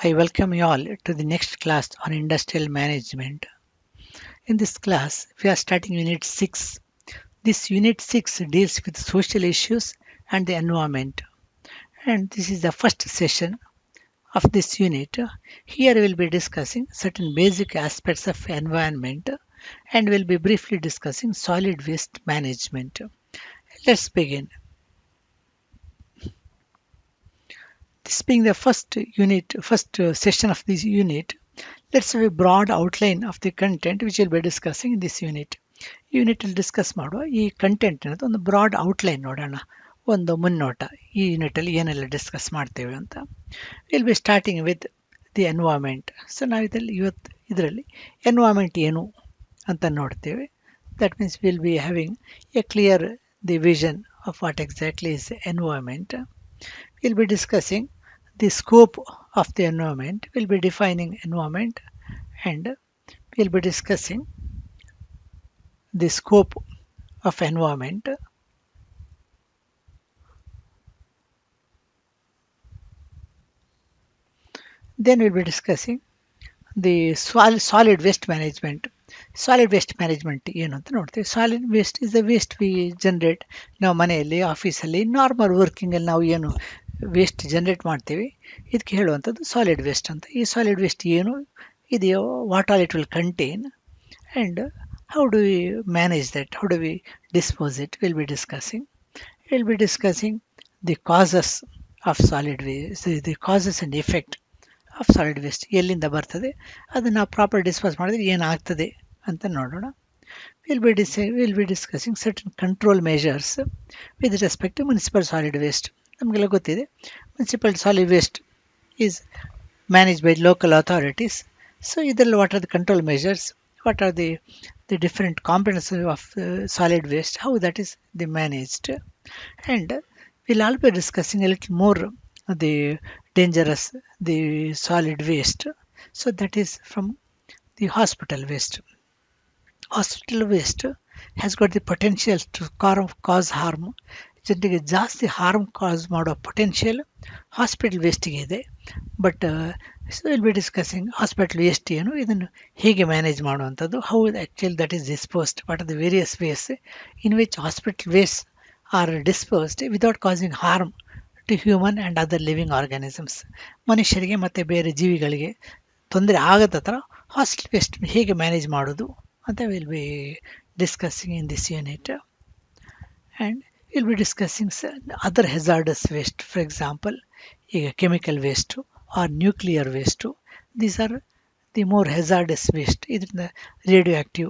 I welcome you all to the next class on industrial management. In this class, we are starting Unit 6. This Unit 6 deals with social issues and the environment. And this is the first session of this unit. Here we will be discussing certain basic aspects of environment and we'll be briefly discussing solid waste management. Let's begin. This being the first session of this unit, let's have a broad outline of the content which we'll be discussing in this unit. Unit ಅಲ್ಲಿ discuss ಮಾಡುವ ಈ content ಅನ್ನೋದು ಒಂದು broad outline ನೋಡೋಣ, ಒಂದು ಮುನ್ನೋಟ. ಈ unit ಅಲ್ಲಿ ಏನೆಲ್ಲ ಡಿಸ್ಕಸ್ ಮಾಡ್ತೇವೆ ಅಂತ. Will be starting with the environment. So ನಾವು ಇದರಲ್ಲಿ ಎನ್ವೈರ್ಮೆಂಟ್ ಏನು ಅಂತ ನೋಡ್ತೇವೆ. That means will be having A clear the vision of what exactly is environment. Will be discussing the scope of the environment, will be defining environment and we'll be discussing the scope of environment. Then we'll be discussing the solid waste management. Solid waste management ಏನು ಅಂತ ನೋಡ್ತೀವಿ. Solid waste is the waste we generate. ನಾವು ಮನೆಯಲ್ಲಿ, ಆಫೀಸಲ್ಲಿ, normal ವರ್ಕಿಂಗಲ್ಲಿ ನಾವು ಏನು waste generate ಮಾಡ್ತೀವಿ, ಇದಕ್ಕೆ ಹೇಳುವಂಥದ್ದು ಸಾಲಿಡ್ ವೇಸ್ಟ್ ಅಂತ. ಈ ಸಾಲಿಡ್ ವೇಸ್ಟ್ ಏನು ಇದೆಯೋ, what all it will contain and how do we manage that, how do we dispose it, we'll be discussing. We'll be discussing the causes of solid waste, the causes and effect of solid waste. ಎಲ್ಲಿಂದ ಬರ್ತದೆ, ಅದನ್ನು proper dispose ಮಾಡಿದ್ರೆ ಏನಾಗ್ತದೆ ಅಂತ ನೋಡೋಣ. we'll be discussing certain control measures with respect to municipal solid waste. ನಮಗೆಲ್ಲ ಗೊತ್ತಿದೆ, municipal solid waste is managed by local authorities. So ಇದರಲ್ಲಿ what are the control measures, what are the different components of solid waste, how that is managed. And we'll also be discussing a little more the dangerous, the solid waste. So that is from the hospital waste. Hospital waste has got the potential to cause harm. ಜನರಿಗೆ ಜಾಸ್ತಿ harm ಕಾಸ್ ಮಾಡೋ potential hospital ವೇಸ್ಟಿಗೆ ಇದೆ. But so will be discussing hospital waste ಏನು, ಇದನ್ನು ಹೇಗೆ manage ಮಾಡುವಂಥದ್ದು, how actually that is disposed, what are the various ways in which hospital waste are disposed without causing harm to human and other living organisms. ಮನುಷ್ಯರಿಗೆ ಮತ್ತು ಬೇರೆ ಜೀವಿಗಳಿಗೆ ತೊಂದರೆ ಆಗದ ಥರ ಹಾಸ್ಪಿಟಲ್ ವೇಸ್ಟ್ ಹೇಗೆ ಮ್ಯಾನೇಜ್ ಮಾಡೋದು ಅಂತ will be discussing in this unit. And we'll be discussing other hazardous waste. For example, chemical waste or nuclear waste. These are the more hazardous waste. ಇದರಿಂದ ರೇಡಿಯೋ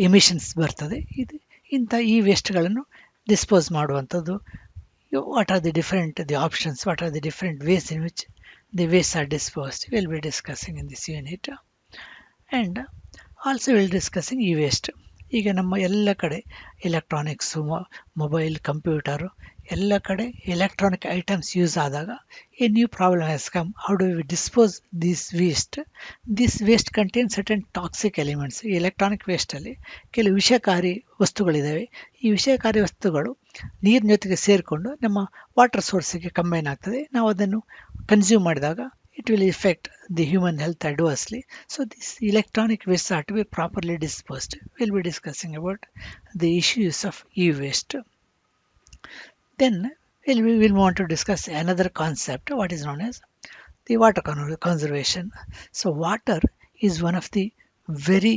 ಎಮಿಷನ್ಸ್ ಬರ್ತದೆ. ಇಂಥ ಈ ವೇಸ್ಟ್ಗಳನ್ನು dispose ಮಾಡುವಂಥದ್ದು. What are the options, what are the different ways in which the waste are disposed, will be discussing in this unit. And also will discussing e waste. ಈಗ ನಮ್ಮ ಎಲ್ಲ ಕಡೆ ಎಲೆಕ್ಟ್ರಾನಿಕ್ಸು, ಮೊಬೈಲ್, ಕಂಪ್ಯೂಟರು, ಎಲ್ಲ ಕಡೆ electronic items use ಆದಾಗ a new problem has come. How do we dispose this waste? This waste contain certain toxic elements. ಈ electronic ವೇಸ್ಟಲ್ಲಿ ಕೆಲವು ವಿಷಕಾರಿ ವಸ್ತುಗಳಿದ್ದಾವೆ. ಈ ವಿಷಕಾರಿ ವಸ್ತುಗಳು ನೀರಿನ ಜೊತೆಗೆ ಸೇರಿಕೊಂಡು ನಮ್ಮ ವಾಟರ್ ಸೋರ್ಸಿಗೆ ಕಂಬೈನ್ ಆಗ್ತದೆ. ನಾವು ಅದನ್ನು ಕನ್ಸ್ಯೂಮ್ ಮಾಡಿದಾಗ it will affect the human health adversely. So these electronic wastes are to be properly disposed. We'll be discussing about the issues of e-waste. Then we will want to discuss another concept, what is known as the water conservation. So water is one of the very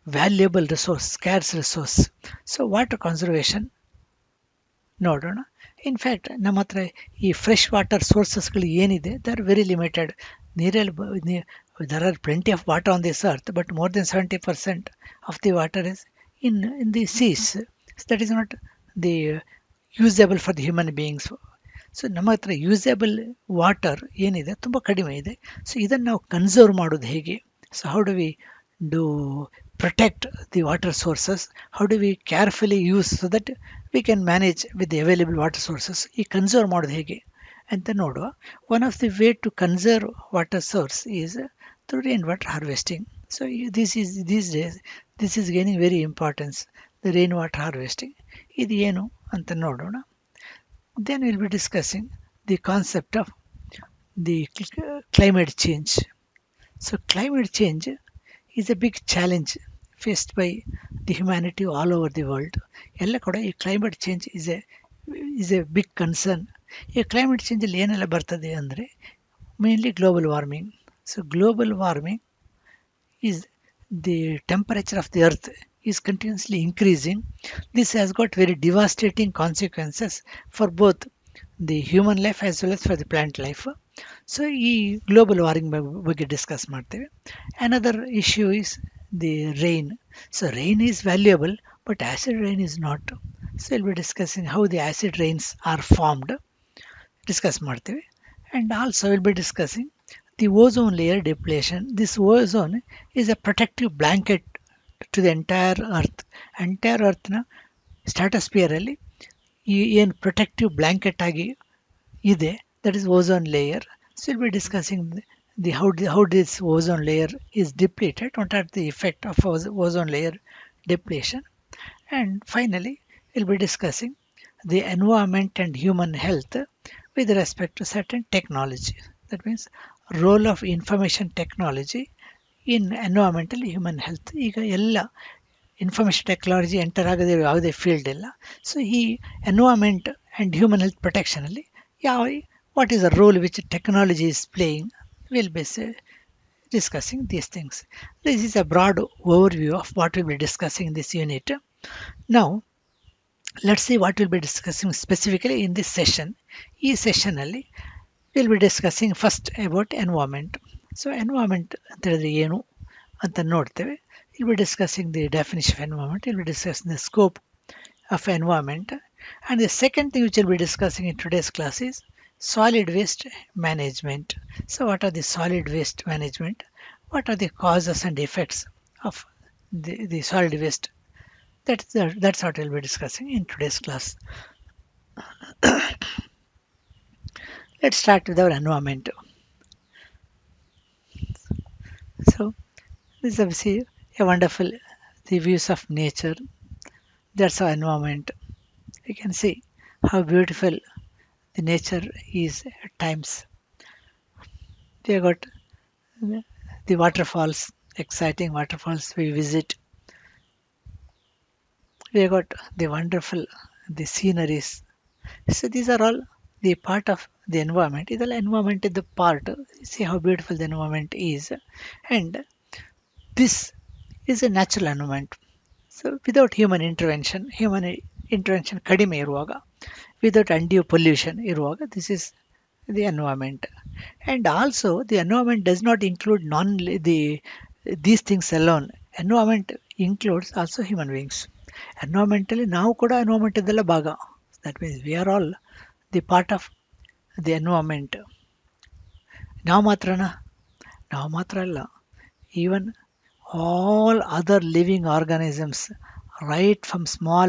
valuable resource, scarce resource. So water conservation ನೋಡೋಣ. In fact ನಮ್ಮ ಹತ್ರ ಈ fresh water ಸೋರ್ಸಸ್ಗಳು ಏನಿದೆ, they are very limited. ನೀರಲ್ಲಿ there are plenty of water on this earth, but more than 70% of the water is in the seas. That is not the usable for the human beings. So ನಮ್ಮ ಹತ್ರ usable water ಏನಿದೆ ತುಂಬ ಕಡಿಮೆ ಇದೆ. So ಇದನ್ನು ನಾವು conserve ಮಾಡೋದು ಹೇಗೆ? So how do V do protect the water sources, how do we carefully use so that we can manage with the available water sources. ಈ ಕನ್ಸರ್ವ್ ಮಾಡೋದು ಹೇಗೆ ಅಂತ ನೋಡುವ. One of the way to conserve water source is through rain water harvesting. So these days this is gaining very importance, the rain water harvesting. ಇದು ಏನು ಅಂತ ನೋಡೋಣ. Then we'll be discussing the concept of the climate change. So climate change is a big challenge faced by the humanity all over the world. ಎಲ್ಲ ಕೂಡ ಈ climate change is a big concern. ಈ climate ಚೇಂಜಲ್ಲಿ ಏನೆಲ್ಲ ಬರ್ತದೆ ಅಂದರೆ mainly global warming. So global warming is the temperature of the earth is continuously increasing. This has got very devastating consequences for both the human life as well as for the plant life. So ಈ global warming ಬಗ್ಗೆ discuss ಮಾಡ್ತೇವೆ. Another issue is the rain. So rain is valuable but acid rain is not. So we'll be discussing how the acid rains are formed. Discuss ಮಾಡ್ತೇವೆ. And also we'll be discussing the ozone layer depletion. This ozone is a protective blanket to the entire earth. Entire earthನ stratosphere ಅಲ್ಲಿ ಏನು protective blanket ಆಗಿ ಇದೆ, that is ozone layer. So we'll be discussing how this ozone layer is depleted, what are the effect of ozone layer depletion. And finally we'll be discussing the environment and human health with respect to certain technology. That means role of information technology in environmental human health. ಈಗ ಎಲ್ಲ information technology enter ಆಗದೆ ಯಾವುದೇ field ಇಲ್ಲ. So ಈ environment and human health ಪ್ರೊಟೆಕ್ಷನಲ್ಲಿ what is the role which technology is playing. We'll be discussing these things. This is a broad overview of what we'll be discussing in this unit. Now let's see what we'll be discussing specifically in this session. ಈ ಸೆಷನ್ನಲ್ಲಿ we'll be discussing first about environment. So environment ಅಂತ ಹೇಳಿದ್ರೆ ಏನು ಅಂತ ನೋಡ್ತೇವೆ. We'll be discussing the definition of environment. We'll be discussing the scope of environment. And the second thing which we'll be discussing in today's class is solid waste management. So what are the solid waste management? What are the causes and effects of the solid waste? That's what we'll be discussing in today's class. Let's start with our environment. So this is obviously a wonderful the views of nature. That's our environment. You can see how beautiful the nature is at times. We have got the waterfalls, exciting waterfalls we visit. We have got the wonderful the sceneries. So these are all the part of the environment. ಇದೆಲ್ಲ environment is the part. See how beautiful the environment is. And this is a natural environment. So without human intervention ಕಡಿಮೆ ಇರುವಾಗ, without undue pollution ಇರುವಾಗ, this is the environment. And also the environment does not include these things alone. Environment includes also human beings. Environmentally ನಾವು ಕೂಡ environment ಇದೆಲ್ಲ ಭಾಗ. That means we are all the part of the environment. ನಾವು ಮಾತ್ರ ಅಲ್ಲ, even all other living organisms, right from small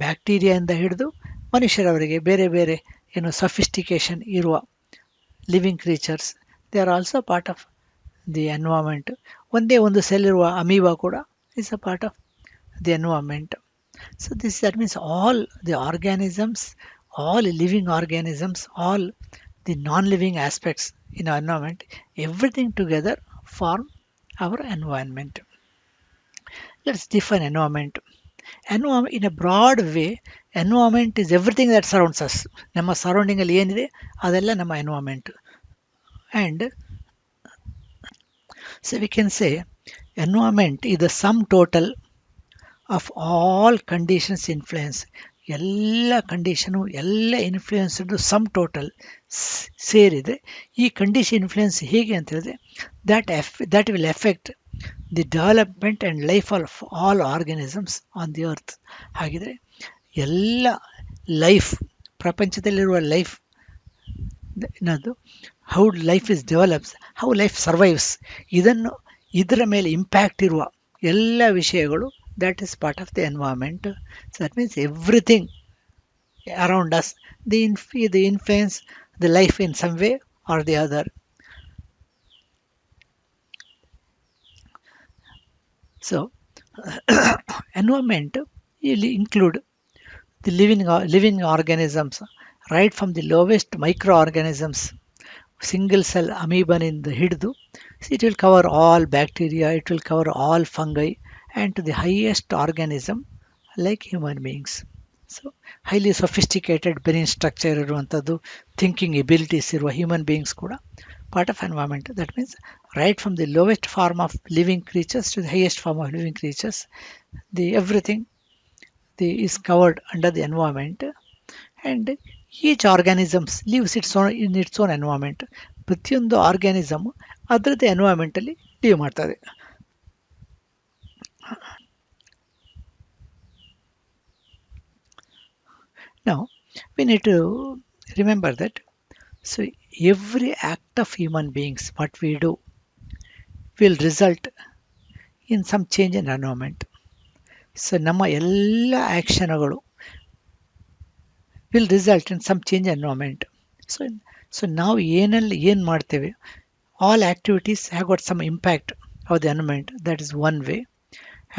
ಬ್ಯಾಕ್ಟೀರಿಯಾದಿಂದ ಹಿಡಿದು ಮನುಷ್ಯರವರೆಗೆ ಬೇರೆ ಬೇರೆ ಏನು ಸಫಿಸ್ಟಿಕೇಶನ್ ಇರುವ living creatures, they are also part of the environment. ಒಂದೇ ಒಂದು ಸೆಲ್ ಇರುವ ಅಮೀಬಾ ಕೂಡ is a part of the environment. So that means all the organisms, all living organisms, all the non-living aspects in our environment, everything together form our environment. Let's define environment. Environment in a broad way, environment is everything that surrounds us. ನಮ್ಮ surrounding ಅಲ್ಲಿ ಏನಿದೆ ಅದೆಲ್ಲ ನಮ್ಮ environment. And so we can say environment is the sum total of all conditions influence. ಎಲ್ಲ condition ಎಲ್ಲ influence some total ಸೇರಿದರೆ ಈ condition influence ಹೇಗೆ ಅಂತ ಹೇಳಿದ್ರೆ that will affect the development and life of all organisms on the earth. ಹಾಗಿದ್ರೆ ಎಲ್ಲ life, ಪ್ರಪಂಚದಲ್ಲಿರುವ ಲೈಫ್ ಏನದು, how life is develops, how life survives, ಇದರ ಮೇಲೆ ಇಂಪ್ಯಾಕ್ಟ್ ಇರುವ ಎಲ್ಲ ವಿಷಯಗಳು, that is part of the environment. So that means everything around us, the influence the life in some way or the other. So environment will include the living organisms, right from the lowest microorganisms single cell amoebaನಿಂದ ಹಿಡಿದು it will cover all bacteria, it will cover all fungi, and to the highest organism like human beings. So highly sophisticated brain structure ಇರುವಂಥದ್ದು, thinking abilities ಇರುವ human beings ಕೂಡ part of environment. That means right from the lowest form of living creatures to the highest form of living creatures, the everything is covered under the environment, and each organism lives in its own environment. ಪ್ರತಿಯೊಂದು organism ಅದರದ್ದು ಎನ್ವೈರನ್ಮೆಂಟಲ್ಲಿ leave ಮಾಡ್ತದೆ. Now we need to remember that, so every act of human beings what we do will result in some change in environment. So ನಮ್ಮ ಎಲ್ಲ ಆ್ಯಕ್ಷನ್ಗಳು will result in some change environment. So ನಾವು ಏನು ಮಾಡ್ತೇವೆ, all activities have got some impact of the environment. That is one way.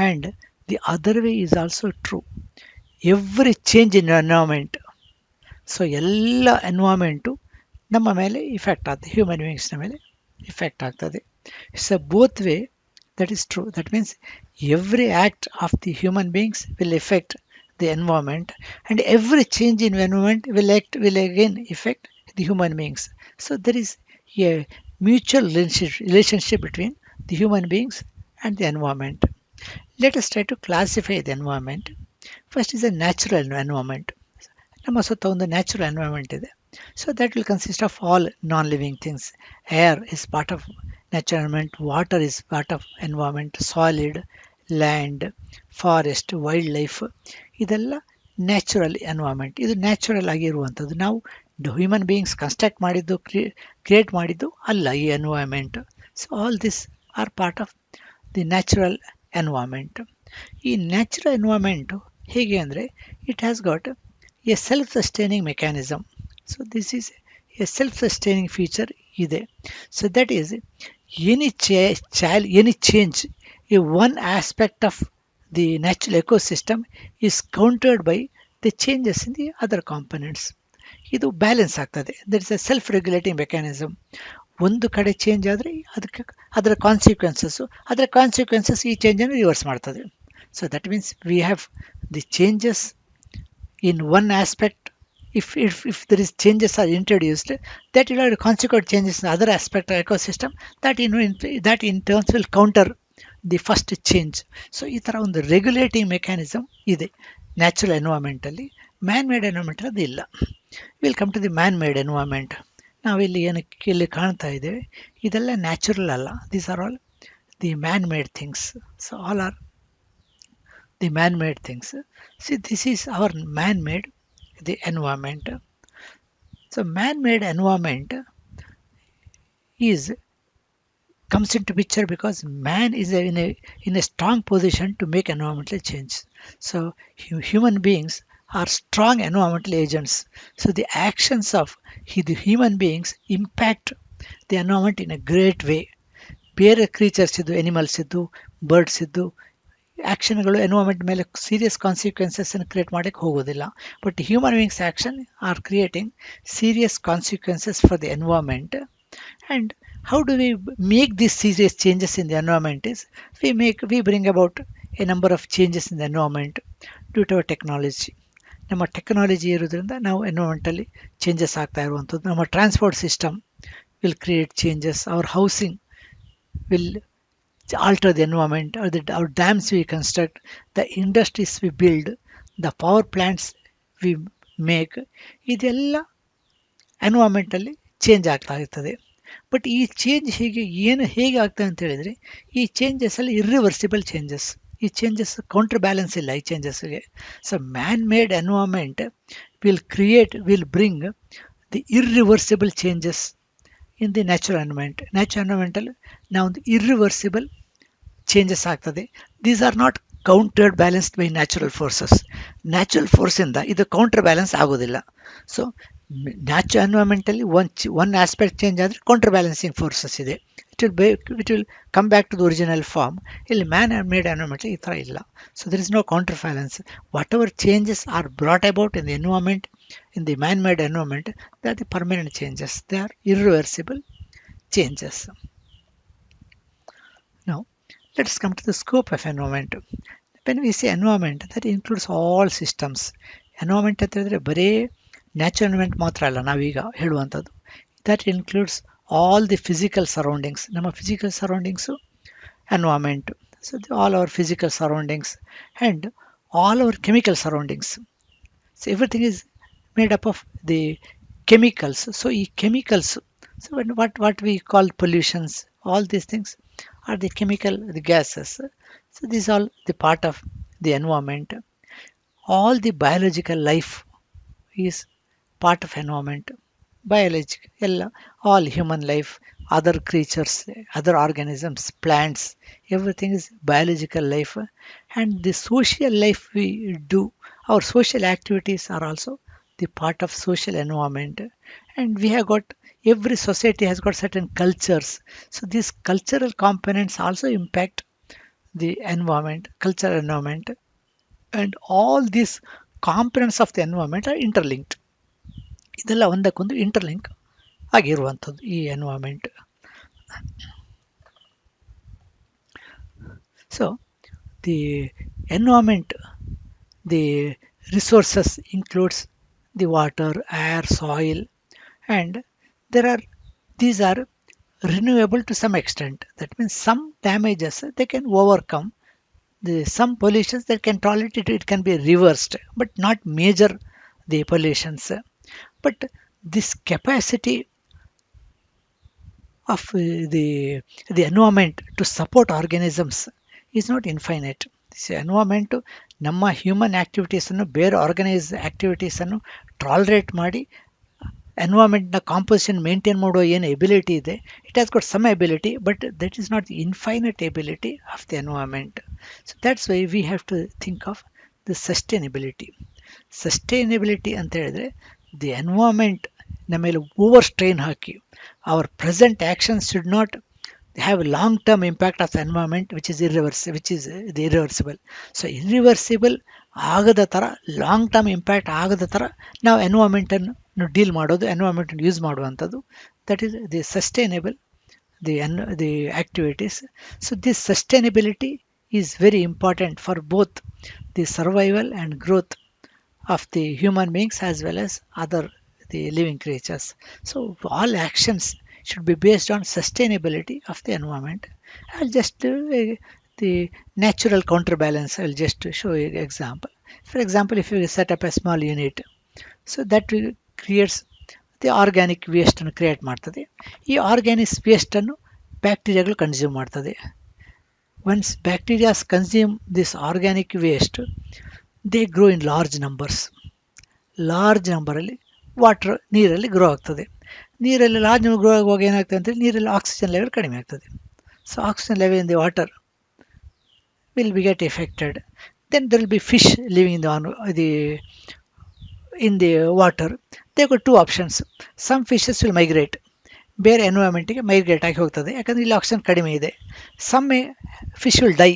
And the other way is also true. Every change in environment, so ಎಲ್ಲ environment ನಮ್ಮ ಮೇಲೆ effect ಆಗ್ತದೆ, human ಬೀಯಿಂಗ್ಸ್ನ ಮೇಲೆ effect ಆಗ್ತದೆ. It's a both way. That is true. That means every act of the human beings will affect the environment, and every change in environment will again affect the human beings. So there is a mutual relationship between the human beings and the environment. Let us try to classify the environment. First is a natural environment. ನಮ್ಮ ಸುತ್ತ ಒಂದು natural environment ಇದೆ. So that will consist of all non living things. Air is part of natural environment, water is part of environment, solid, land, forest, wild life, ಇದೆಲ್ಲ natural environment. ಇದು natural ಆಗಿರುವಂಥದ್ದು. ನಾವು human beings construct ಮಾಡಿದ್ದು, create ಮಾಡಿದ್ದು ಅಲ್ಲ ಈ environment. So all this are part of the natural environment. ಈ natural environment ಹೇಗೆ ಅಂದರೆ, it has got a self-sustaining mechanism. So this is a self-sustaining feature ಇದೆ. So that is any change in one aspect of the natural ecosystem is countered by the changes in the other components. ಇದು balance ಆಗ್ತದೆ. That is A self regulating mechanism. ಒಂದು ಕಡೆ change ಆದರೆ ಅದಕ್ಕೆ ಅದರ consequences ಈ ಚೇಂಜನ್ನು reverse ಮಾಡ್ತದೆ. So that means we have the changes in one aspect. If there is changes are introduced, that will have consequent changes in other aspect of ecosystem, that in turns will counter the first change. So ಈ ಥರ ಒಂದು regulating mechanism ಇದೆ natural ಎನ್ವೈರನ್ಮೆಂಟಲ್ಲಿ. Man made environment ಅದು ಇಲ್ಲ. Will come to the man made environment. ನಾವಿಲ್ಲಿ ಏನಕ್ಕೆ ಇಲ್ಲಿ ಕಾಣ್ತಾ ಇದ್ದೇವೆ, ಇದೆಲ್ಲ ನ್ಯಾಚುರಲ್ ಅಲ್ಲ. These are all the man made things. So all are the man-made things. See, this is our man-made, the environment. So man-made environment is comes into picture because man is in a strong position to make environmental change. So human beings are strong environmental agents. So the actions of the human beings impact the environment in a great way. ಬೇರೆ creatures ಇದ್ದು, animals ಇದ್ದು, birds ಇದ್ದು, ಆ್ಯಕ್ಷನ್ಗಳು environment ಮೇಲೆ serious consequences create ಮಾಡೋಕ್ಕೆ ಹೋಗೋದಿಲ್ಲ. But human beings action are creating serious consequences for the environment. And how do we make this serious changes in the environment is we bring about a number of changes in the environment due to our technology. ನಮ್ಮ technology ಇರೋದ್ರಿಂದ ನಾವು ಎನ್ವೈರನ್ಮೆಂಟಲ್ಲಿ changes ಆಗ್ತಾ ಇರುವಂಥದ್ದು. ನಮ್ಮ transport system will create changes. Hour housing will alter the environment, or our dams we construct, the industries we build, the power plants we make, ಇದೆಲ್ಲ ಎನ್ವೈರನ್ಮೆಂಟಲ್ಲಿ change ಆಗ್ತಾ ಇರ್ತದೆ. ಬಟ್ ಈ ಚೇಂಜ್ ಹೇಗೆ ಆಗ್ತದೆ ಅಂತ ಹೇಳಿದರೆ, ಈ ಚೇಂಜಸ್ಸಲ್ಲಿ ಇರ್ರಿವರ್ಸಿಬಲ್ ಚೇಂಜಸ್. ಈ ಚೇಂಜಸ್ ಕೌಂಟರ್ ಬ್ಯಾಲೆನ್ಸ್ ಇಲ್ಲ ಈ ಚೇಂಜಸ್ಗೆ. So man made environment will bring the irreversible changes in the natural environment. Natural ಎನ್ವೈರನ್ಮೆಂಟಲ್ಲಿ ನಾವೊಂದು ಇರ್ರಿವರ್ಸಿಬಲ್ ಚೇಂಜಸ್ ಆಗ್ತದೆ. These are not countered balanced by natural forces. Natural ಫೋರ್ಸಿಂದ ಇದು ಕೌಂಟರ್ ಬ್ಯಾಲೆನ್ಸ್ ಆಗೋದಿಲ್ಲ. ಸೊ ನ್ಯಾಚುರಲ್ ಎನ್ವೈರನ್ಮೆಂಟಲ್ಲಿ ಒನ್ ಆಸ್ಪೆಕ್ಟ್ ಚೇಂಜ್ ಆದರೆ counter balancing forces ಇದೆ. It will come back to the original form. ಇಲ್ಲಿ ಮ್ಯಾನ್ ಮೇಡ್ ಎನ್ವೈರನ್ಮೆಂಟ್ ಈ ಥರ ಇಲ್ಲ. So there is no counter balance. Whatever changes are brought about in the environment in the man-made environment, they are the permanent changes. They are irreversible changes. Now, let us come to the scope of environment. When we say environment, that includes all systems. Environment ಅಂತ ಹೇಳಿದ್ರೆ ಬರೀ natural environment ಮಾತ್ರ ಅಲ್ಲ ನಾವೀಗ ಹೇಳುವಂಥದ್ದು. That includes all the physical surroundings. ನಮ್ಮ physical surroundings environment. So all our physical surroundings and all our chemical surroundings. So everything is made up of the chemicals. So chemicals, so what we call pollutions, all these things are the chemical, the gases. So these are all the part of the environment. All the biological life is part of environment. Biological ಎಲ್ಲ all human life, other creatures, other organisms, plants, everything is biological life. And the social life we do, our social activities are also the part of social environment. And we have got, every society has got certain cultures, so these cultural components also impact the environment, cultural environment. And all these components of the environment are interlinked. ಇದೆಲ್ಲ ಒಂದಕ್ಕೊಂದು interlink ಆಗಿರುವಂಥದ್ದು ಈ environment. So the environment, the resources includes the water, air, soil, and there are these are renewable to some extent. That means some damages they can overcome, some pollutions that can tolerate it, it can be reversed, but not major the pollutions. But this capacity of the environment to support organisms is not infinite. This environment ನಮ್ಮ human ಆಕ್ಟಿವಿಟೀಸನ್ನು ಬೇರೆ organise ಆಕ್ಟಿವಿಟೀಸನ್ನು tolerate ಮಾಡಿ ಎನ್ವೈರನ್ಮೆಂಟ್ನ composition maintain ಮಾಡುವ ಏನು ability ಇದೆ, it has got some ability, but that is not the infinite ability of the environment. So that's why we have to think of the sustainability. Sustainability ಅಂತ ಹೇಳಿದ್ರೆ the environment ನಮ್ಮ ಮೇಲೆ over strain ಹಾಕಿ, our present actions should not have long term impact of the environment which is the irreversible. So irreversible ಆಗದ ಥರ, long term impact ಆಗದ ಥರ ನಾವು ಎನ್ವೈರನ್ಮೆಂಟನ್ನು ಡೀಲ್ ಮಾಡೋದು, ಎನ್ವೈರನ್ಮೆಂಟನ್ನು ಯೂಸ್ ಮಾಡುವಂಥದ್ದು, that is the sustainable the activities. So this sustainability is very important for both the survival and growth of the human beings as well as other the living creatures. So all actions should be based on sustainability of the environment. I'll just the natural counterbalance, I'll just show you an example. For example, if you set up a small unit, so that creates the organic waste ಅನ್ನು create ಮಾಡ್ತದೆ. ಈ organic waste ಅನ್ನು ಬ್ಯಾಕ್ಟೀರಿಯಾಗಳು consume ಮಾಡ್ತದೆ. Once bacterias consume this organic waste, they grow in large ನಂಬರಲ್ಲಿ water, ನೀರಲ್ಲಿ grow ಆಗ್ತದೆ. ನೀರಲ್ಲಿ ಲಾರ್ಜ್ ಗ್ರೋ ಆಗುವಾಗ ಏನಾಗ್ತದೆ ಅಂತೇಳಿ ನೀರಲ್ಲಿ ಆಕ್ಸಿಜನ್ ಲೆವೆಲ್ ಕಡಿಮೆ ಆಗ್ತದೆ. So oxygen level in the water will be get affected. Then there will be fish living in the water. They got two options. Some fishes will migrate, ಬೇರೆ ಎನ್ವೈರನ್ಮೆಂಟಿಗೆ migrate ಆಗಿ ಹೋಗ್ತದೆ, ಯಾಕಂದರೆ ಇಲ್ಲಿ ಆಕ್ಸಿಜನ್ ಕಡಿಮೆ ಇದೆ. Some fish will die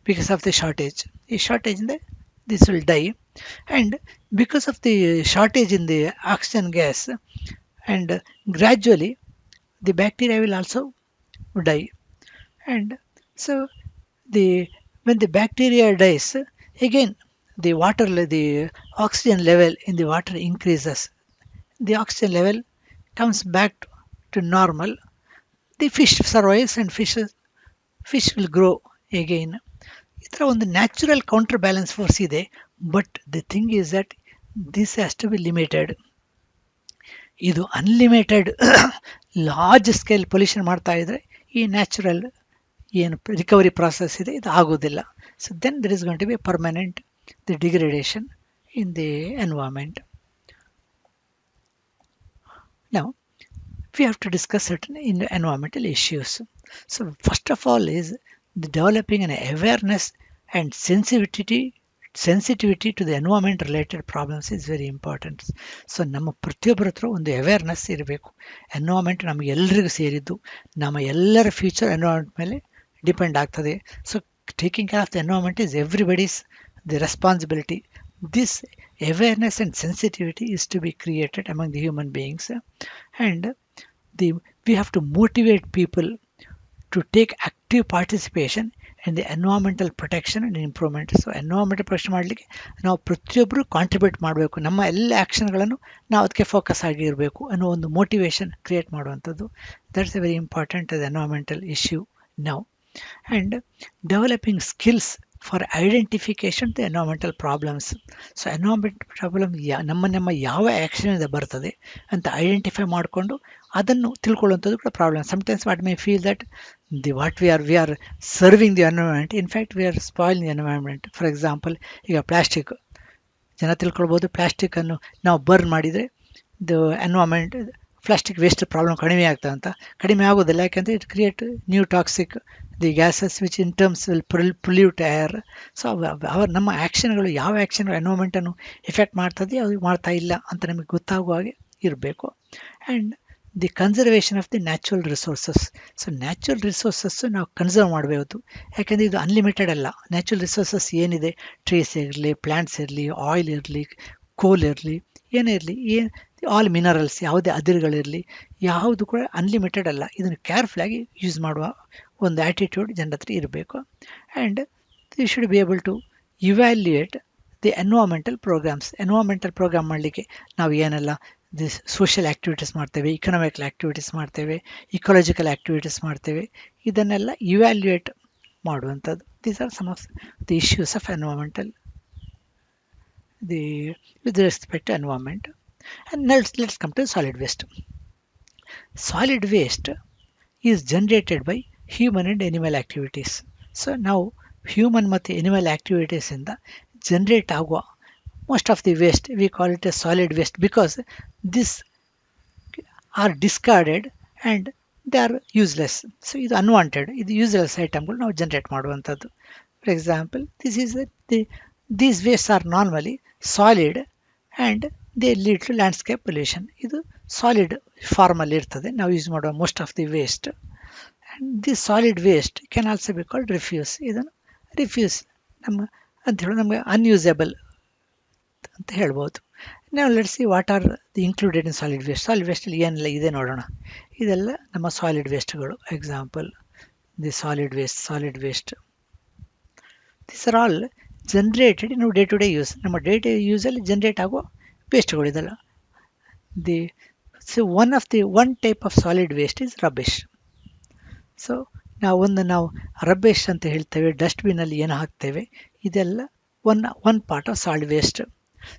because of the shortage. ಈ ಶಾರ್ಟೇಜಿಂದ this will die, and because of the shortage in the oxygen gas, and gradually the bacteria will also die. And so when the bacteria dies, again the oxygen level in the water increases, the oxygen level comes back to normal, the fish survives and fish will grow again. ಈ ಥರ ಒಂದು natural counter balance force ಇದೆ. But the thing is that this has to be limited. ಇದು unlimited large scale pollution ಮಾಡ್ತಾ ಇದ್ರೆ ಈ natural ಏನು recovery process ಇದೆ ಇದು ಆಗೋದಿಲ್ಲ. So then there is going to be permanent the degradation in the environment. Now we have to discuss certain environmental issues. So first of all is the developing an awareness and sensitivity to the environment related problems is very important. So ನಮ್ಮ ಪ್ರತಿಯೊಬ್ಬರ ಹತ್ರ ಒಂದು awareness ಇರಬೇಕು. Environment ನಮಗೆಲ್ಲರಿಗೂ ಸೇರಿದ್ದು, ನಮ್ಮ ಎಲ್ಲರ future environment ಮೇಲೆ ಡಿಪೆಂಡ್ ಆಗ್ತದೆ. So taking care of the environment is everybody's the responsibility. This Awareness and sensitivity is to be created among the human beings, and the we have to motivate people to take active participation in the environmental protection and improvement. So environmental protection ಮಾಡಲಿಕ್ಕೆ ನಾವು ಪ್ರತಿಯೊಬ್ಬರು contribute ಮಾಡಬೇಕು, ನಮ್ಮ ಎಲ್ಲ ಆ್ಯಕ್ಷನ್ಗಳನ್ನು ನಾವು ಅದಕ್ಕೆ focus ಆಗಿರಬೇಕು ಅನ್ನೋ ಒಂದು ಮೋಟಿವೇಶನ್ ಕ್ರಿಯೇಟ್ ಮಾಡುವಂಥದ್ದು. That's a very important environmental issue ನಾವು. And developing skills for identification the environmental problems. So environment problem ನಮ್ಮ ಯಾವ ಆ್ಯಕ್ಷನಿಂದ ಬರ್ತದೆ ಅಂತ ಐಡೆಂಟಿಫೈ ಮಾಡಿಕೊಂಡು ಅದನ್ನು ತಿಳ್ಕೊಳ್ಳುವಂಥದ್ದು ಕೂಡ problem. Sometimes what may feel that we are serving the environment, in fact we are spoil the environment. For example, ಈಗ plastic ಜನ ತಿಳ್ಕೊಳ್ಬೋದು, ಪ್ಲಾಸ್ಟಿಕ್ಕನ್ನು ನಾವು ಬರ್ನ್ ಮಾಡಿದರೆ the environment plastic waste problem ಕಡಿಮೆ ಆಗ್ತದೆ ಅಂತ. ಕಡಿಮೆ ಆಗೋದಿಲ್ಲ, ಯಾಕೆಂದರೆ it create new toxic the gases which in terms will pollute air. So ನಮ್ಮ ಆ್ಯಕ್ಷನ್ಗಳು ಯಾವ ಆ್ಯಕ್ಷನ್ಗಳು ಎನ್ವೈರನ್ಮೆಂಟನ್ನು ಎಫೆಕ್ಟ್ ಮಾಡ್ತದೆ, ಅದು ಮಾಡ್ತಾ ಇಲ್ಲ ಅಂತ ನಮಗೆ ಗೊತ್ತಾಗುವ ಹಾಗೆ ಇರಬೇಕು. And the conservation of the natural resources. So natural resources ನಾವು ಕನ್ಸರ್ವ್ ಮಾಡಬೇಕು, ಯಾಕೆಂದರೆ ಇದು ಅನ್ಲಿಮಿಟೆಡ್ ಅಲ್ಲ. ನ್ಯಾಚುರಲ್ ರಿಸೋರ್ಸಸ್ ಏನಿದೆ, ಟ್ರೀಸ್ ಇರಲಿ, ಪ್ಲ್ಯಾಂಟ್ಸ್ ಇರಲಿ, ಆಯಿಲ್ ಇರಲಿ, ಕೋಲ್ ಇರಲಿ, ಏನೇ ಇರಲಿ, ಆಲ್ ಮಿನರಲ್ಸ್, ಯಾವುದೇ ಅದಿರುಗಳಿರಲಿ, ಯಾವುದು ಕೂಡ ಅನ್ಲಿಮಿಟೆಡ್ ಅಲ್ಲ. ಇದನ್ನು ಕೇರ್ಫುಲ್ಲಾಗಿ ಯೂಸ್ ಮಾಡುವ ಒಂದು ಆ್ಯಟಿಟ್ಯೂಡ್ ಜನರ ಹತ್ರ ಇರಬೇಕು. And the should be able to evaluate the environmental programmes. Environmental programme ಮಾಡಲಿಕ್ಕೆ ನಾವು ಏನೆಲ್ಲ ಸೋಷಿಯಲ್ ಆ್ಯಕ್ಟಿವಿಟೀಸ್ ಮಾಡ್ತೇವೆ, ಇಕನಾಮಿಕಲ್ ಆ್ಯಕ್ಟಿವಿಟೀಸ್ ಮಾಡ್ತೇವೆ, ಇಕಾಲಜಿಕಲ್ ಆ್ಯಕ್ಟಿವಿಟೀಸ್ ಮಾಡ್ತೇವೆ, ಇದನ್ನೆಲ್ಲ ಇವ್ಯಾಲ್ಯೂಯೇಟ್ ಮಾಡುವಂಥದ್ದು. These are some of the issues of environmental with respect to environment. And let's come to solid waste. Solid waste is generated by human and animal activities. So ನಾವು human ಮತ್ತು animal activities ಇಂದ generate ಆಗುವ most of the waste we call it a solid waste, because these are discarded and they are useless. So ಇದು unwanted, ಇದು useless ಐಟಮ್ಗಳು ನಾವು generate ಮಾಡುವಂಥದ್ದು. For example, these wastes are normally solid and they lead to landscape pollution. ಇದು solid ಫಾರ್ಮಲ್ಲಿ ಇರ್ತದೆ, ನಾವು use ಮಾಡುವ most of the waste. And this solid waste can also be called refuse. ಇದನ್ನು ರಿಫ್ಯೂಸ್ ಅಂತ ಹೇಳಿ ನಮಗೆ ಅನ್ಯೂಸೇಬಲ್ ಅಂತ ಹೇಳ್ಬೋದು. ನಾವು let's see what are the included in solid waste. Solid ವೇಸ್ಟಲ್ಲಿ ಏನೆಲ್ಲ ಇದೆ ನೋಡೋಣ. ಇದೆಲ್ಲ ನಮ್ಮ ಸಾಲಿಡ್ ವೇಸ್ಟ್ಗಳು. Example, the solid waste this are all generated in day to day use. ನಮ್ಮ ಡೇ ಟು ಡೇ ಯೂಸಲ್ಲಿ ಜನರೇಟ್ ಆಗೋ ವೇಸ್ಟ್ಗಳು ಇದೆಲ್ಲ. One type of solid waste is rubbish. So ನಾವು ರಬ್ಬಿಶ್ ಅಂತ ಹೇಳ್ತೇವೆ, ಡಸ್ಟ್ಬಿನಲ್ಲಿ ಏನು ಹಾಕ್ತೇವೆ, ಇದೆಲ್ಲ one part of solid waste.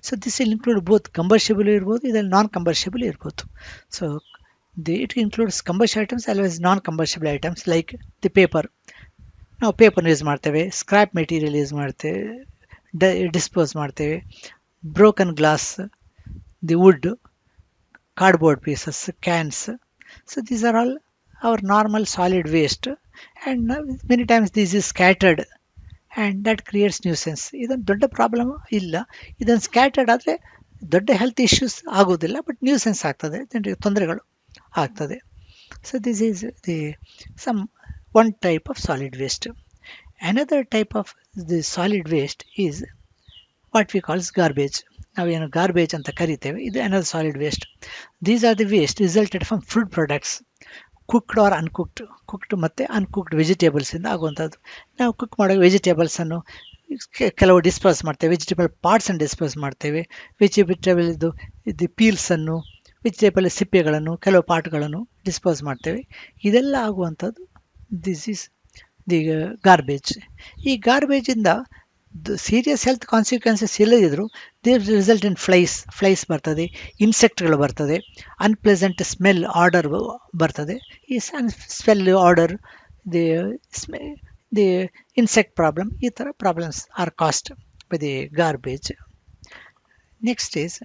So this will include both combustible ಇರ್ಬೋದು, ಇದರಲ್ಲಿ ನಾನ್ ಕಂಬರ್ಷಿಬಲ್ ಇರ್ಬೋದು. So it includes combustible items always non combustible items like the paper. ನಾವು ಪೇಪರ್ನ ಯೂಸ್ ಮಾಡ್ತೇವೆ, ಸ್ಕ್ರ್ಯಾಪ್ ಮೆಟೀರಿಯಲ್ ಯೂಸ್ ಮಾಡ್ತೇವೆ, ಡಿಸ್ಪೋಸ್ ಮಾಡ್ತೇವೆ, broken glass, the wood, cardboard pieces, cans. So these are all our normal solid waste, and many times this is scattered and that creates nuisance. ಇದೊಂದು ದೊಡ್ಡ problem ಇಲ್ಲ. ಇದನ್ನು scattered ಆದರೆ ದೊಡ್ಡ health issues ಆಗೋದಿಲ್ಲ, but nuisance ಆಗ್ತದೆ, ಜನರಿಗೆ ತೊಂದರೆಗಳು ಆಗ್ತದೆ. So this is the one type of solid waste. Another type of the solid waste is what we call garbage. ನಾವೇನು ಗಾರ್ಬೇಜ್ ಅಂತ ಕರಿತೇವೆ, ಇದು another solid waste. These are the waste resulted from food products, cooked or cooked ಮತ್ತು uncooked ವೆಜಿಟೇಬಲ್ಸಿಂದ ಆಗುವಂಥದ್ದು. ನಾವು cook ಮಾಡೋ ವೆಜಿಟೇಬಲ್ಸನ್ನು ಕೆಲವು dispose ಮಾಡ್ತೇವೆ, ವೆಜಿಟೇಬಲ್ ಪಾರ್ಟ್ಸನ್ನು ಡಿಸ್ಪೋಸ್ ಮಾಡ್ತೇವೆ, ಇದು ಪೀಲ್ಸನ್ನು, ವೆಜಿಟೇಬಲ್ ಸಿಪ್ಪೆಗಳನ್ನು, ಕೆಲವು ಪಾರ್ಟ್ಗಳನ್ನು ಡಿಸ್ಪೋಸ್ ಮಾಡ್ತೇವೆ. ಇದೆಲ್ಲ ಆಗುವಂಥದ್ದು ದಿಸ್ ಈಸ್ ದಿ ಗಾರ್ಬೇಜ್. ಈ ಗಾರ್ಬೇಜಿಂದ ಸೀರಿಯಸ್ ಹೆಲ್ತ್ ಕಾನ್ಸಿಕ್ವೆನ್ಸಸ್ ಇಲ್ಲದಿದ್ದರೂ ದೇ ರಿಸಲ್ಟ್ ಇನ್ ಫ್ಲೈಸ್ ಬರ್ತದೆ, ಇನ್ಸೆಕ್ಟ್ಗಳು ಬರ್ತದೆ, ಅನ್ಪ್ಲೆಸೆಂಟ್ ಸ್ಮೆಲ್ ಆರ್ಡರ್ ಬರ್ತದೆ. ಈ smell order, the insect problem, ಈ ಥರ problems are caused by the garbage. Next is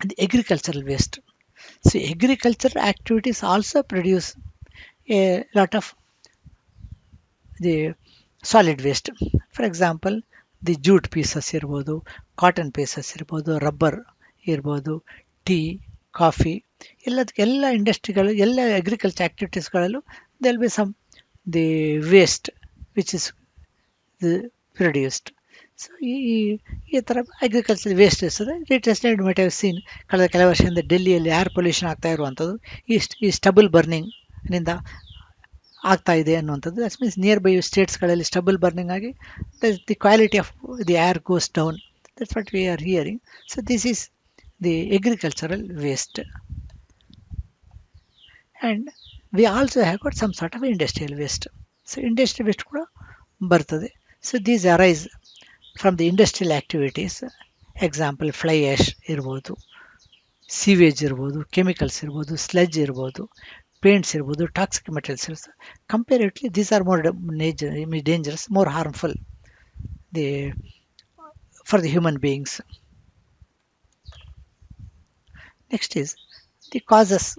the agricultural waste. So agriculture activities also produce A lot of the solid waste. For example, the jute pieces ಇರ್ಬೋದು, cotton pieces ಇರ್ಬೋದು, rubber ಇರ್ಬೋದು, tea, coffee, ಎಲ್ಲ ಇಂಡಸ್ಟ್ರಿಗಳು, ಎಲ್ಲ agriculture ಆ್ಯಕ್ಟಿವಿಟೀಸ್ಗಳಲ್ಲೂ there will be some the waste which is produced. So ಈ ಥರ agriculture waste ಇರ್ತದೆ. Latest might have seen, ಕಳೆದ ಕೆಲವು ವರ್ಷದಿಂದ ಡೆಲ್ಲಿಯಲ್ಲಿ ಏರ್ ಪೊಲ್ಯೂಷನ್ ಆಗ್ತಾ ಇರುವಂಥದ್ದು ಈ ಸ್ಟಬಲ್ ಬರ್ನಿಂಗ್ ನಿಂದ ಆಗ್ತಾ ಇದೆ ಅನ್ನುವಂಥದ್ದು. ದಟ್ ಮೀನ್ಸ್ ನಿಯರ್ ಬೈ ಸ್ಟೇಟ್ಸ್ಗಳಲ್ಲಿ ಸ್ಟಬಲ್ ಬರ್ನಿಂಗ್ ಆಗಿ the quality of the air goes down. That's what we are hearing. So this is the agricultural waste. And we also have got some sort of industrial waste. So industrial waste ಕೂಡ ಬರ್ತದೆ. So these arise from the industrial activities. Example fly ash ಇರ್ಬೋದು, sewage ಇರ್ಬೋದು, chemicals ಇರ್ಬೋದು, sludge ಇರ್ಬೋದು, paints ಇರ್ಬೋದು, toxic materials ಇರ್ಬೋದು. Comparatively these R more dangerous, more harmful the for the human beings. Next is the causes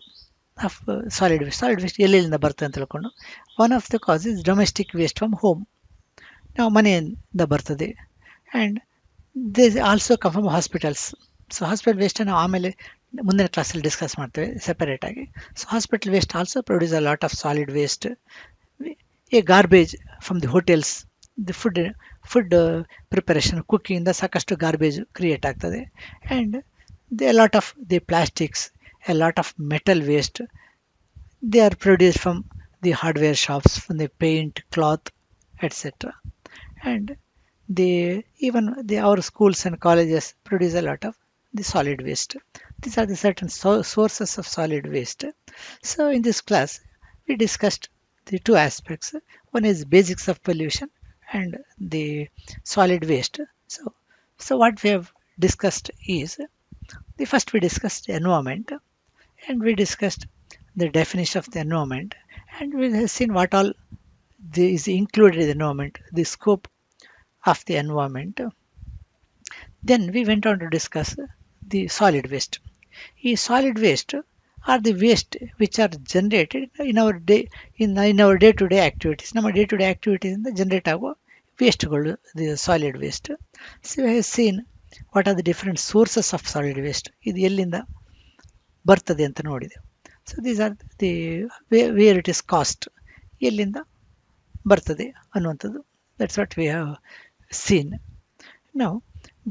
of solid waste. Solid waste ಎಲ್ಲೆಲ್ಲಿಂದ ಬರ್ತದೆ ಅಂತ ತಿಳ್ಕೊಂಡು, one of the cause is domestic waste from home. ನಾವು ಮನೆಯಿಂದ ಬರ್ತದೆ. And this also come from hospitals. So hospital ವೇಸ್ಟನ್ನು ನಾವು ಆಮೇಲೆ ಮುಂದಿನ ಕ್ಲಾಸಲ್ಲಿ ಡಿಸ್ಕಸ್ ಮಾಡ್ತೇವೆ ಸೆಪರೇಟ್ ಆಗಿ. So hospital waste also produce a lot of solid waste. A garbage from the hotels, the food preparation ಕುಕ್ಕಿಂಗಿಂದ ಸಾಕಷ್ಟು ಗಾರ್ಬೇಜ್ ಕ್ರಿಯೇಟ್ ಆಗ್ತದೆ. And the lot of the plastics, A lot of metal waste, they are produced from the hardware shops, from the paint, cloth, etc. And our schools and colleges produce a lot of the solid waste. These are the certain sources of solid waste. So in this class we discussed the two aspects. One is basics of pollution and the solid waste. So what we have discussed is, the first we discussed environment, and we discussed the definition of the environment, and we have seen what all is included in the environment, the scope of the environment. Then we went on to discuss the solid waste. The solid waste are the waste which are generated in our our day-to-day activities. ನಮ್ಮ day-to-day activities ಇಂದ generate ಆಗುವ ವೇಸ್ಟ್ಗಳು, the solid waste. So we have seen what are the different sources of solid waste. ಇದು ಎಲ್ಲಿಂದ ಬರ್ತದೆ ಅಂತ ನೋಡಿದೆ. So these are the where it is caused, ಎಲ್ಲಿಂದ ಬರ್ತದೆ ಅನ್ನುವಂಥದ್ದು. That's what we have seen. ನಾವು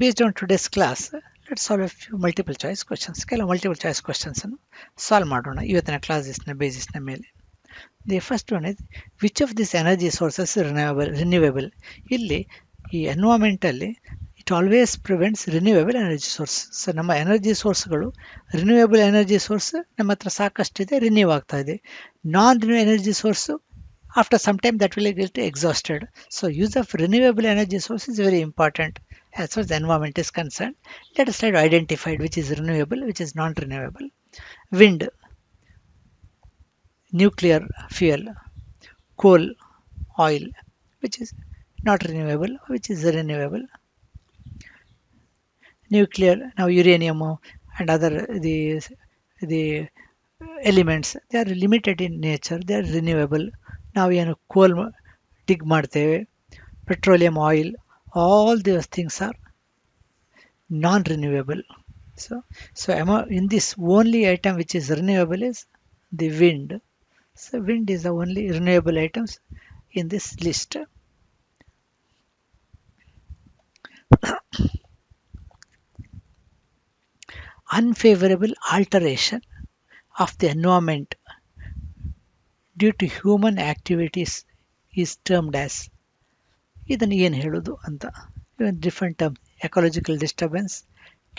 based on today's class let solve a few multiple choice questions. ಕೆಲವು ಮಲ್ಟಿಪಲ್ ಚಾಯ್ಸ್ ಕ್ವಶನ್ಸನ್ನು ಸಾಲ್ವ್ ಮಾಡೋಣ ಇವತ್ತಿನ ಕ್ಲಾಸಸ್ನ ಬೇಸಿಸ್ನ ಮೇಲೆ. The first one is, which of this energy sources renewable. ಇಲ್ಲಿ ಈ ಎನ್ವೈರ್ಮೆಂಟಲ್ಲಿ it always prevents renewable energy source. So ನಮ್ಮ ಎನರ್ಜಿ ಸೋರ್ಸ್ಗಳು ರಿನ್ಯೂವೇಬಲ್ ಎನರ್ಜಿ ಸೋರ್ಸ್ ನಮ್ಮ ಹತ್ರ ಸಾಕಷ್ಟಿದೆ, ರಿನ್ಯೂ ಆಗ್ತಾ ಇದೆ. Non renew energy source after some time that will get exhausted. So use of renewable energy source is very important as far as the environment is concerned. Let us try to identify which is renewable, which is non-renewable. Wind, nuclear fuel, coal, oil, which is not renewable, which is renewable. Nuclear, now uranium and other the elements, they are limited in nature, they are renewable. ನಾವು ಏನು ಕೋಲ್ ಡಿಗ್ ಮಾಡ್ತೇವೆ, petroleum oil, all those things are non renewable. So in this only item which is renewable is the wind. So wind is the only renewable items in this list. Unfavorable alteration of the environment due to human activities is termed as. ಇದನ್ನು ಏನು ಹೇಳೋದು ಅಂತ different term: ecological disturbance,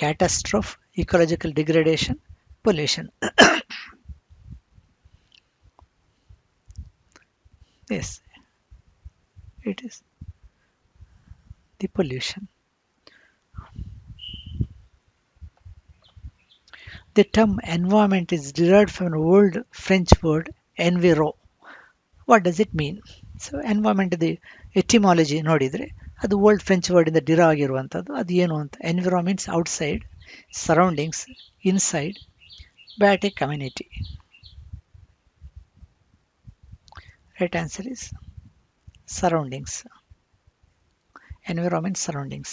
catastrophe, ecological degradation, pollution. Yes, it is the pollution. The term environment is derived from an old French word enviro. What does it mean? So environment the etymology ನೋಡಿದರೆ ಅದು old French word ಇಂದ derive ಆಗಿರುವಂಥದ್ದು. ಅದು ಏನು ಅಂತ, ಎನ್ವಿರೋ means outside, surroundings, inside, biotic community. Right answer is surroundings. Environment, surroundings.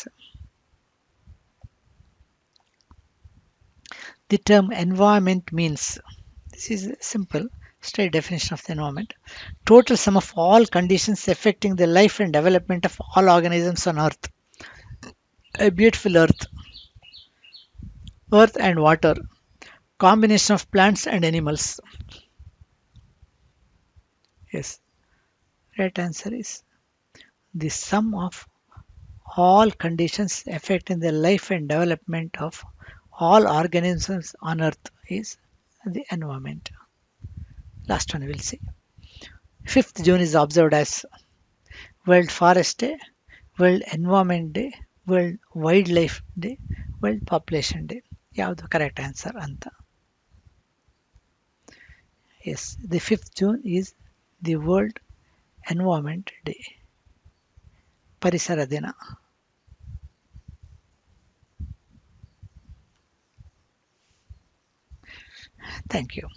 The term environment means, this is a simple, straight definition of the environment: total sum of all conditions affecting the life and development of all organisms on earth. A beautiful earth, earth and water, combination of plants and animals. Yes, right answer is the sum of all conditions affecting the life and development of all organisms on earth is the environment. Last one we'll see. 5th June is observed as World Forest Day, World Environment Day, World Wildlife Day, World Population Day. ಯಾವುದು correct answer ಅಂತ. Yes, the 5th June is the World Environment Day, ಪರಿಸರ ದಿನ. Thank you.